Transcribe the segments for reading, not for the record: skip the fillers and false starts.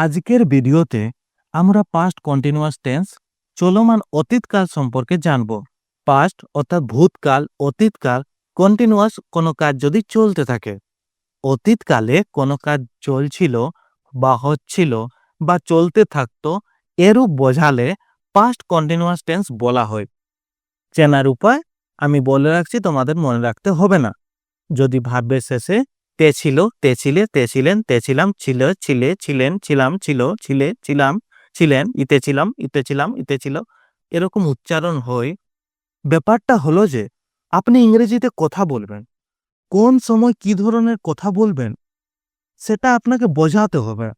আজকের ভিডিওতে আমরা পাস্ট কন্টিনিউয়াস টেন্স চলমান অতীতকাল সম্পর্কে জানব। পাস্ট অর্থাৎ ভূতকাল, অতীতকাল, কন্টিনিউয়াস কোনো কাজ যদি চলতে থাকে। অতীতকালে কোনো কাজ চলছিল বা হচ্ছিল বা চলতে থাকতো, এরূপ বোঝালে পাস্ট কন্টিনিউয়াস টেন্স বলা হয়। চেনার উপায় আমি বলে রাখছি, তোমাদের মনে রাখতে হবে না। যদি ভার্বের শেষে তে ছিল, তে ছিলে, তে ছিলেন, তে ছিলাম, ছিল, ছিলে, ছিলেন, ছিলাম, ছিল, ছিলে, ছিলাম, ছিলেন, ইতে ছিলাম, ইতে ছিলাম, ইতে ছিল, এরকম উচ্চারণ হয়। ব্যাপারটা হলো যে আপনি ইংরেজিতে কথা বলবেন, কোন সময় কি ধরনের কথা বলবেন সেটা আপনাকে বোঝাতে হবে,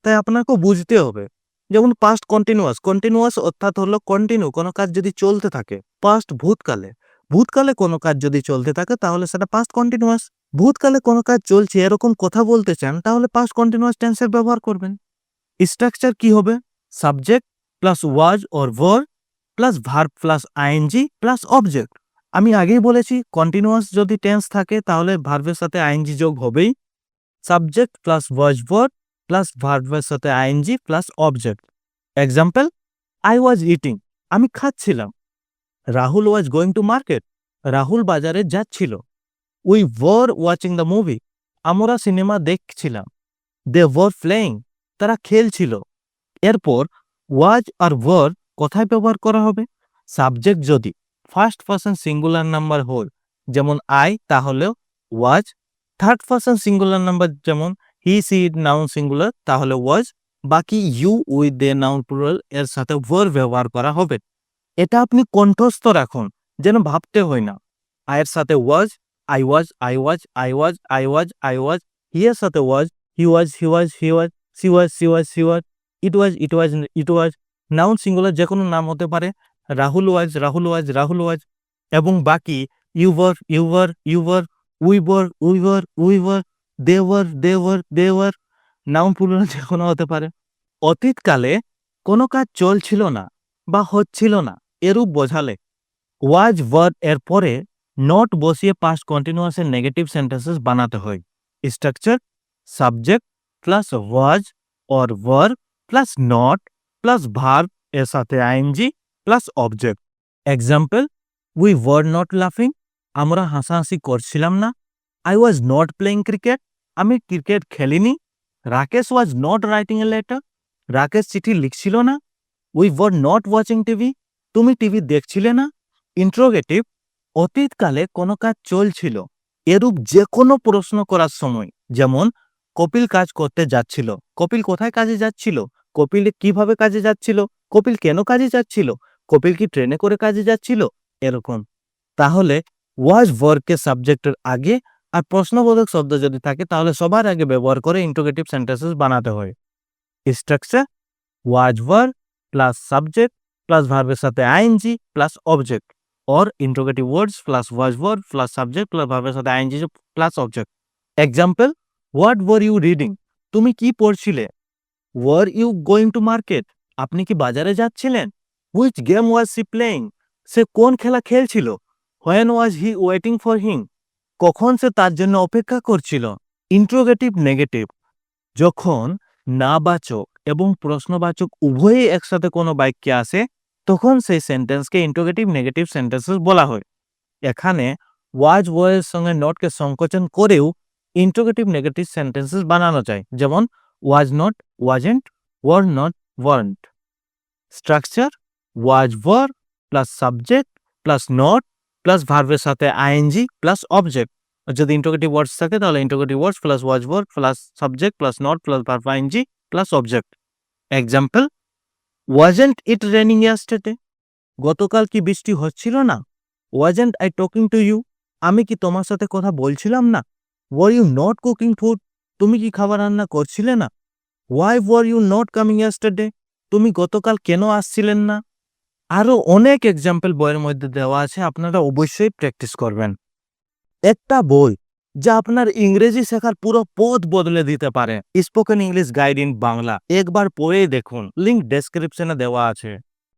তাই আপনাকে বুঝতে হবে। যেমন পাস্ট কন্টিনিউয়াস, কন্টিনিউয়াস অর্থাৎ হলো কন্টিনিউ, কোনো কাজ যদি চলতে থাকে। পাস্ট ভূতকালে, ভূতকালে কোনো কাজ যদি চলতে থাকে তাহলে সেটা পাস্ট কন্টিনিউয়াস। ভূতকালে কোনো কাজ চলছে এরকম কথা বলতে চান তাহলে পাস্ট কন্টিনিউয়াস টেন্সের ব্যবহার করবেন। স্ট্রাকচার কি হবে? Subject plus was or were plus verb plus ING plus object. আমি আগেই বলেছি কন্টিনিউয়াস যদি টেন্স থাকে তাহলে ভার্বের সাথে আইএনজি যোগ হবেই। Subject plus was were plus ভার্বের সাথে ING plus object. Example, I was eating, আমি খাচ্ছিলাম। Rahul was going to market, Rahul বাজারে যাচ্ছিল। We were watching the movie, আমরা সিনেমা দেখছিলাম। দে ওয়ার প্লেয়িং, তারা খেলছিল। এরপর ওয়াজ আর ওয়ার কোথায় ব্যবহার করা হবে? সাবজেক্ট যদি ফার্স্ট পারসন সিঙ্গুলার নাম্বার হয়, যেমন আই, তাহলে was. Third person singular number যেমন হি, সি, নাউন সিঙ্গুলার, তাহলে ওয়াজ। বাকি you, we, they, noun plural, এর সাথে ওয়ার ব্যবহার করা হবে। এটা আপনি কণ্ঠস্থ রাখুন, যেন ভাবতে হয় না। আয়ের সাথে was, I was, I was, I was, I was, I was. He এর সাথে was, he was, he was, he was, she was, she was, she was. It was, it was, it was. Noun singular যে কোনো নাম হতে পারে। রাহুল ওয়াজ, রাহুল ওয়াজ, Rahul was. এবং বাকি you were, you were, you were, we were, we were, we were, they were, they were, they were. Noun plural যে কোনো হতে পারে। অতীতকালে কোনো কাজ চলছিল না বা হচ্ছিল না এরূপ বোঝালে ওয়াজ ভার্ব এর পরে নট বসিয়ে পাস্ট কন্টিনিউয়াসের নেগেটিভ সেন্টেন্সেস বানাতে হয়। Structure subject plus was or verb plus not plus verb এর সাথে ING plus object. Example, we were not লাফিং, আমরা হাসাহাসি করছিলাম না। I was not playing cricket, আমি ক্রিকেট খেলিনি। Rakesh was not writing a letter, Rakesh চিঠি লিখছিল না। We were not watching TV, তুমি টিভি দেখছিলে না। ইন্ট্রোগেটিভ অতীতকালে কোনো কাজ চলছিল এরূপ যে কোনো প্রশ্ন করার সময়, যেমন কপিল কাজ করতে যাচ্ছিল। কপিল কোথায় কাজে যাচ্ছিল? কপিল কিভাবে কাজে যাচ্ছিল? কপিল কেন কাজে যাচ্ছিল? কপিল কি ট্রেনে করে কাজে যাচ্ছিল? এরকম। তাহলে ওয়াজ ভার্বকে সাবজেক্টের আগে আর প্রশ্নবোধক শব্দ যদি থাকে তাহলে সবার আগে ব্যবহার করে ইন্ট্রোগেটিভ সেন্টেন্সেস বানাতে হয়। Structure was verb plus subject plus ভার্বের সাথে ING plus object, or interrogative words plus was verb plus subject plus ভার্বের সাথে ING plus object. Example, what were you reading, তুমি কি পড়ছিলে? Were you going to market, আপনি কি বাজারে যাচ্ছিলেন? Which game was she playing, সে কোন খেলা খেলছিল? When was he waiting for him, কখন সে তার জন্য অপেক্ষা করছিল? ইন্ট্রোগেটিভ নেগেটিভ যখন নাবাচক এবং প্রশ্নবাচক উভয়ই একসাথে কোনো বাক্যে আসে তখন সেই সেন্টেন্সকে ইন্ট্রোগেটিভ নেগেটিভ সেন্টেন্সেস বলা হয়। এখানে ওয়াজ ওয়ারের সঙ্গে নটকে সংকোচন করেও ইন্ট্রোগেটিভ নেগেটিভ সেন্টেন্সেস বানানো যায়, যেমন was not, wasn't, were not, weren't. Structure was verb plus subject plus not plus ভার্বের সাথে আইএনজি প্লাস অবজেক্ট। যদি ইন্ট্রোগেটিভ ওয়ার্ডস থাকে তাহলে interrogative words plus was verb plus subject plus not plus verb ING plus object. Example, wasn't it raining yesterday, গতকাল কি বৃষ্টি হচ্ছিল না? Wasn't I talking to you, আমি কি তোমার সাথে কথা বলছিলাম না? Were you not cooking food, তুমি কি খাবার রান্না করছিলে না? Why were you not coming yesterday, তুমি গতকাল কেন আসছিলেন না? আরো অনেক এক্সাম্পল বইয়ের মধ্যে দেওয়া আছে, আপনারা অবশ্যই প্র্যাকটিস করবেন। একটা বই যা আপনার ইংরেজি শেখার পুরো পথ বদলে দিতে পারে, spoken English guide in Bangla, একবার পড়েই দেখুন, লিংক ডেসক্রিপশনে দেওয়া আছে।